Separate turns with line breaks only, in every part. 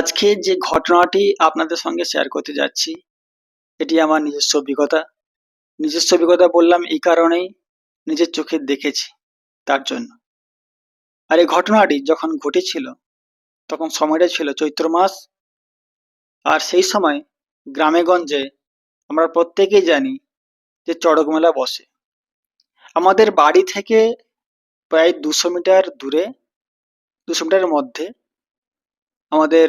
আজকে যে ঘটনাটি আপনাদের সঙ্গে শেয়ার করতে যাচ্ছি, এটি আমার নিজস্ব অভিজ্ঞতা বললাম এই কারণেই, নিজের চোখে দেখেছি তার জন্য। আর এই ঘটনাটি যখন ঘটেছিল তখন সময়টা ছিল চৈত্র মাস। আর সেই সময় গ্রামেগঞ্জে আমরা প্রত্যেকেই জানি যে চড়ক মেলা বসে। আমাদের বাড়ি থেকে প্রায় 200 মিটার দূরে, 200 মিটারের মধ্যে আমাদের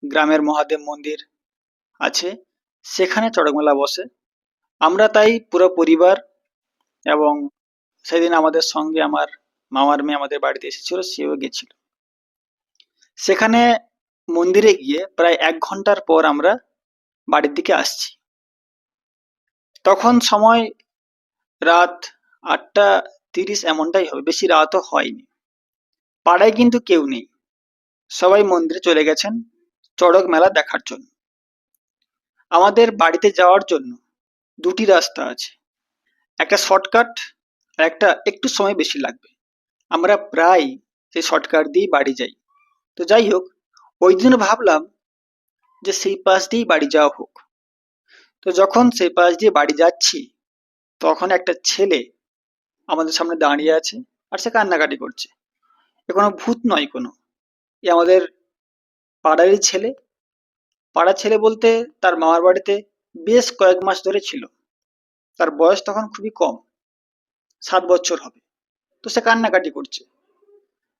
গ্রামের মহাদেব মন্দির আছে, সেখানে চড়ক মেলা বসে। আমরা তাই পুরো পরিবার এবং সেদিন আমাদের সঙ্গে আমার মামার মেয়ে আমাদের বাড়িতে এসেছিল, সেও গেছিল। সেখানে মন্দিরে গিয়ে প্রায় 1 ঘন্টার পর আমরা বাড়ির দিকে আসছি। তখন সময় রাত 8:30 এমনটাই হবে, বেশি রাতও হয়নি। পাড়ায় কিন্তু কেউ নেই, সবাই মন্দিরে চলে গেছেন চড়ক মেলা দেখার জন্য। আমাদের বাড়িতে যাওয়ার জন্য দুটি রাস্তা আছে, একটা শর্টকাট আর একটা একটু সময় বেশি লাগবে। আমরা প্রায় সেই শর্টকাট দিয়েই বাড়ি যাই। তো যাই হোক, ওই দিন ভাবলাম যে সেই পাশ দিয়েই বাড়ি যাওয়া হোক। তো যখন সেই পাশ দিয়ে বাড়ি যাচ্ছি, তখন একটা ছেলে আমাদের সামনে দাঁড়িয়ে আছে আর সে কান্নাকাটি করছে। এ কোনো ভূত নয় কোনো, এ আমাদের পাড়ারই ছেলে। পাড়ার ছেলে বলতে তার মামার বাড়িতে বেশ কয়েক মাস ধরে ছিল। তার বয়স তখন খুবই কম, 7 বছর হবে। তো সে কান্নাকাটি করছে।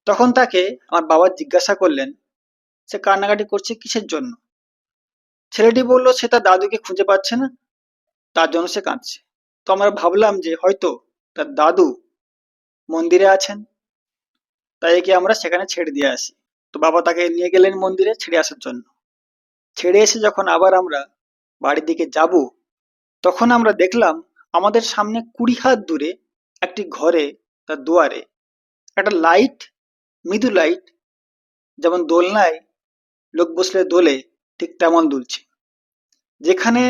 তখন তাকে আমার বাবা জিজ্ঞাসা করলেন সে কান্নাকাটি করছে কিসের জন্য। ছেলেটি বলল সে তার দাদুকে খুঁজে পাচ্ছে না, তার জন্য সে কাঁদছে। তো আমরা ভাবলাম যে হয়তো তার দাদু মন্দিরে আছেন, তাই একে আমরা সেখানে ছেড়ে দিয়ে আসি। তো বাবা তাকে নিয়ে গেলেন মন্দিরে ছেড়ে আসার জন্য। ছেড়ে এসে যখন আবার আমরা বাড়ির দিকে যাব, তখন আমরা দেখলাম আমাদের সামনে 20 হাত দূরে একটি ঘরে, তার দুয়ারে একটা লাইট, মৃদু লাইট, যেমন দোলনায় লোক বসলে দোলে ঠিক তেমন দুলছে। যেখানে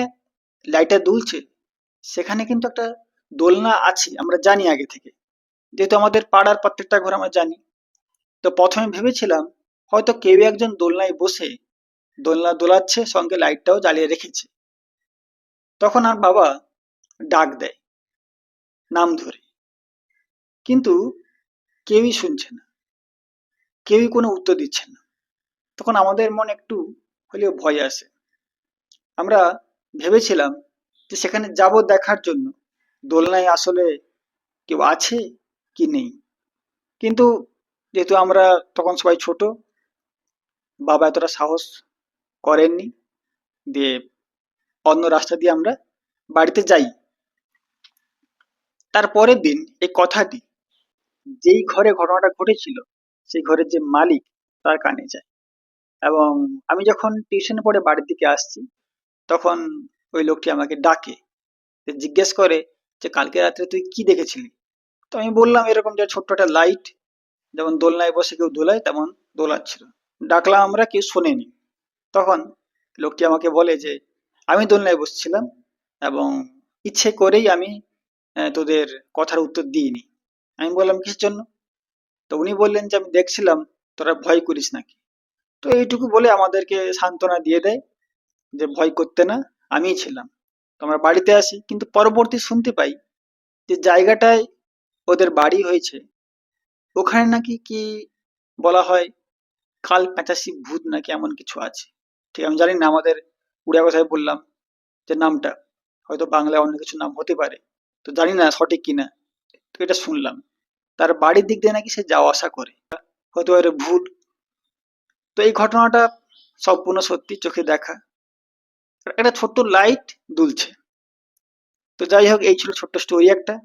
লাইটটা দুলছে সেখানে কিন্তু একটা দোলনা আছে, আমরা জানি আগে থেকে, যেহেতু আমাদের পাড়ার প্রত্যেকটা ঘর আমরা জানি। তো প্রথমে ভেবেছিলাম হয়তো কেউ একজন দোলনায় বসে দোলনা দোলাচ্ছে, সঙ্গে লাইটটাও জ্বালিয়ে রেখেছে। তখন আর বাবা ডাক দেয় নাম ধরে, কিন্তু কেউই শুনছে না, কেউই কোনো উত্তর দিচ্ছে না। তখন আমাদের মনে একটু হলেও ভয় আসে। আমরা ভেবেছিলাম যে সেখানে যাব দেখার জন্য দোলনায় আসলে কেউ আছে কি নেই। কিন্তু যেহেতু আমরা তখন সবাই ছোট, বাবা এতটা সাহস করেননি, দিয়ে অন্য রাস্তা দিয়ে আমরা বাড়িতে যাই। তার পরের দিন এই কথাটি যেই ঘরে ঘটনাটা ঘটেছিল সেই ঘরের যে মালিক তার কানে যায়। এবং আমি যখন টিউশন পড়ে বাড়ির দিকে আসছি, তখন ওই লোকটি আমাকে ডাকে, জিজ্ঞেস করে যে কালকে রাত্রে তুই কি দেখেছিলি। তো আমি বললাম এরকম যে ছোট্ট একটা লাইট, যেমন দোলনায় বসে কেউ দোলায় তেমন দোলাচ্ছিল। ডাকলাম আমরা, কেউ শোনেনি। তখন লোকটি আমাকে বলে যে আমি দোলনায় বসছিলাম এবং ইচ্ছে করেই আমি তোদের কথার উত্তর দিইনি। আমি বললাম কিসের জন্য। তো উনি বললেন যে আমি দেখছিলাম তোরা ভয় করিস নাকি। তো এইটুকু বলে আমাদেরকে সান্ত্বনা দিয়ে দেয় যে ভয় করতে না, আমিই ছিলাম। তো আমরা বাড়িতে আসি, কিন্তু পরবর্তী শুনতে পাই যে জায়গাটায় ওদের বাড়ি হয়েছে, ওখানে নাকি কি বলা হয়, কাল প্যাঁচাশি ভূত নাকি এমন কিছু আছে। ঠিক আমি জানি না, আমাদের উড়িয়া কথায় বললাম যে নামটা, হয়তো বাংলায় অন্য কিছু নাম হতে পারে, তো জানি না সঠিক কিনা। তো এটা শুনলাম, তার বাড়ির দিক দিয়ে নাকি সে যাওয়া আসা করে, হয়তো এর ভূত। তো এই ঘটনাটা সম্পূর্ণ সত্যি, চোখে দেখা। একটা ছোট্ট লাইট দুলছে। তো যাই হোক, এই ছিল ছোট্ট স্টোরি একটা।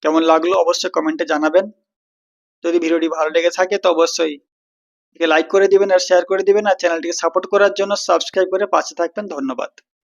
কেমন লাগলো অবশ্যই কমেন্টে জানাবেন। যদি ভিডিওটি ভালো লেগে থাকে তো অবশ্যই একে লাইক করে দিবেন আর শেয়ার করে দিবেন, আর চ্যানেলটিকে সাপোর্ট করার জন্য সাবস্ক্রাইব করে পাশে থাকবেন। ধন্যবাদ।